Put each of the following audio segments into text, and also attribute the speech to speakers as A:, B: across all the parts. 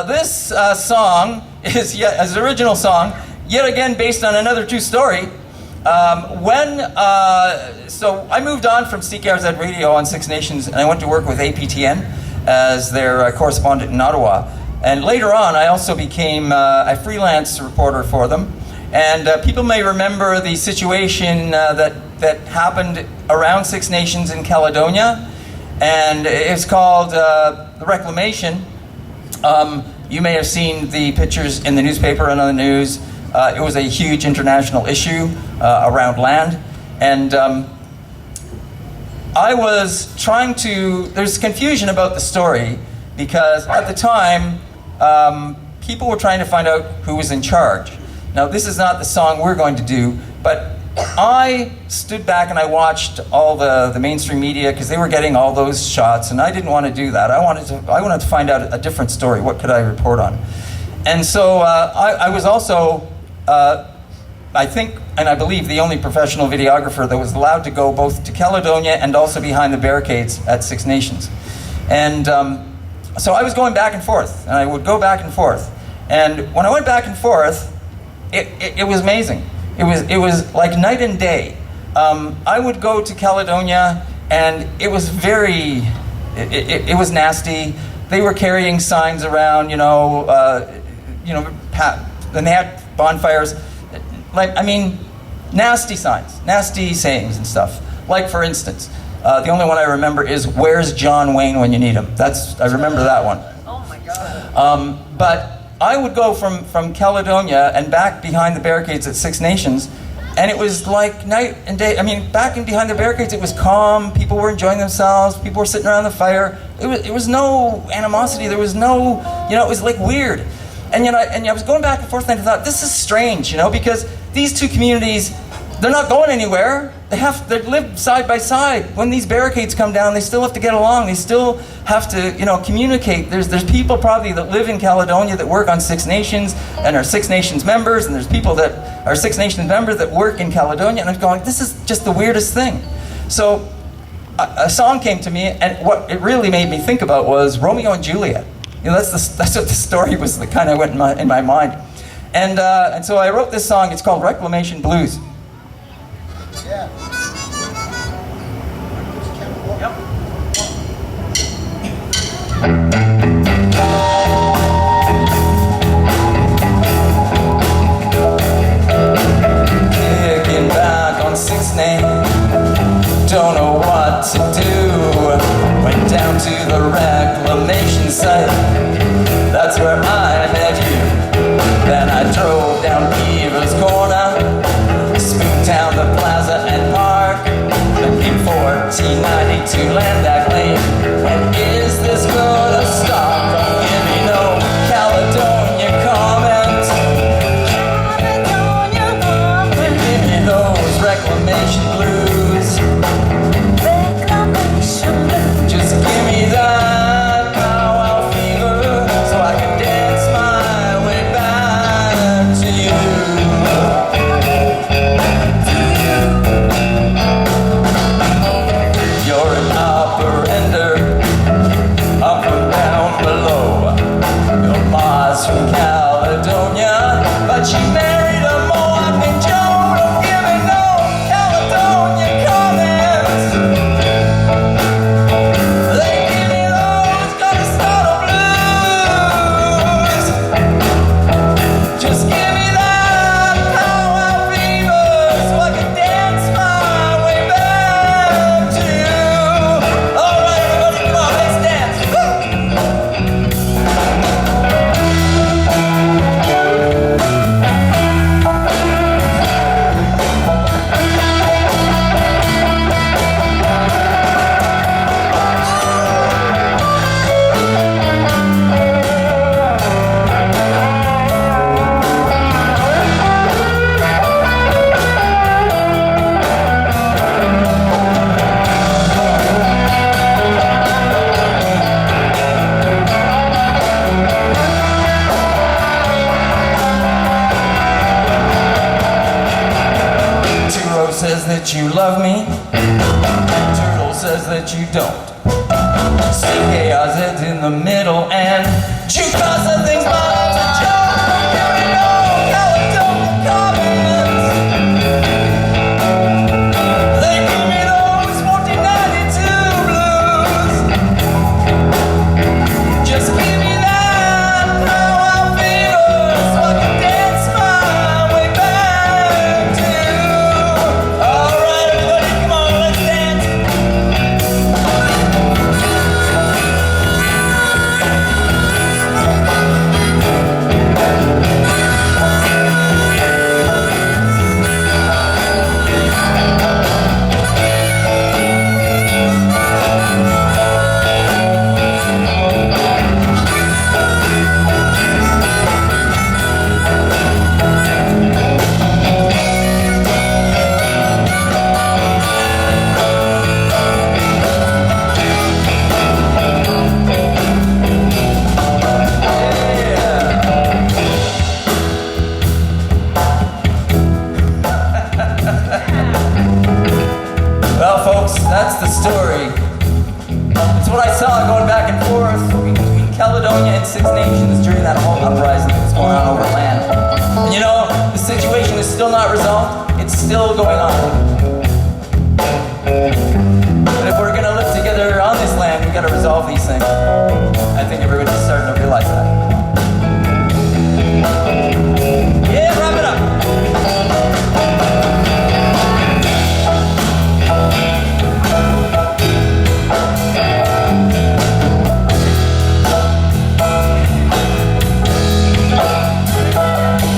A: This song is his original song, yet again based on another true story. So I moved on from CKRZ Radio on Six Nations, and I went to work with APTN as their correspondent in Ottawa. And later on, I also became a freelance reporter for them. And people may remember the situation that happened around Six Nations in Caledonia, and it's called the Reclamation. You may have seen the pictures in the newspaper and on the news. It was a huge international issue around land, and I was trying to, there's confusion about the story because at the time people were trying to find out who was in charge. Now this is not the song we're going to do, but I stood back and I watched all the mainstream media because they were getting all those shots, and I didn't want to do that. I wanted to find out a different story. What could I report on? And so I was also, I think, and I believe, the only professional videographer that was allowed to go both to Caledonia and also behind the barricades at Six Nations. And so I was going back and forth, and I would go back and forth. And when I went back and forth, it was amazing. It was like night and day. I would go to Caledonia, and it was very, it was nasty. They were carrying signs around, and they had bonfires. Like, I mean, nasty signs, nasty sayings and stuff. Like, for instance, the only one I remember is, "Where's John Wayne when you need him?" I remember that one.
B: Oh my God.
A: But I would go from Caledonia and back behind the barricades at Six Nations, and it was like night and day. I mean, back and behind the barricades, it was calm. People were enjoying themselves. People were sitting around the fire. It was no animosity. There was no, it was like weird. And I was going back and forth, and I thought, this is strange, because these two communities, they're not going anywhere. They live side by side. When these barricades come down, they still have to get along. They still have to, communicate. There's people probably that live in Caledonia that work on Six Nations and are Six Nations members, and there's people that are Six Nations members that work in Caledonia, and I'm going, this is just the weirdest thing. So a song came to me, and what it really made me think about was Romeo and Juliet. That's what the story was that kind of went in my mind. And so I wrote this song. It's called Reclamation Blues.
B: Yeah.
A: Yep. Kicking back on Six Nations, don't know what to do. Went down to the reclamation site, that's where I met you. Then I drove down Beaver's Corner, spooked down the plaza and park, and came 1492 Landac Lane. And is this gonna stop? Don't give me no Caledonia comment. And give me those reclamation blues. Just give me that powwow fever, so I can dance my way back to you. You're an operator, up and down below. Your ma's from Caledonia, but she married a Mohawk named Joe. Don't give me no Caledonia comments. They give me those gonna start blues. Just give me that powwow fever, so I can dance my way back to you. All right, everybody, come on, let's dance. Turo says that you love me, Turtle says that you don't. CKRZ closet in the middle, and jukebox of things bombs and jokes. Here we go, Caledonia Commons. They give me those 1492 blues. Just give me that how I feel, so I can dance my way back to. All right, everybody, come on, let's dance. Well, folks, that's the story. It's what I saw going back and forth between Caledonia and Six Nations during that whole uprising that was going on over land. And you know, the situation is still not resolved. It's still going on. But if we're gonna live together on this land, we gotta resolve these things. I think everybody's starting to realize that. Yeah, wrap it up.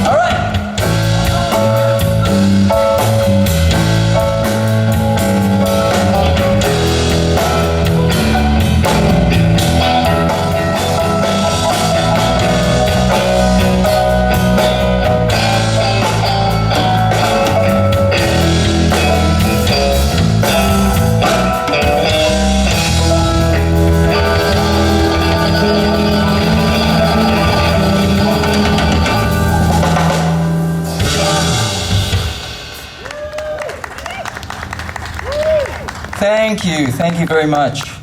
A: All right. Thank you very much.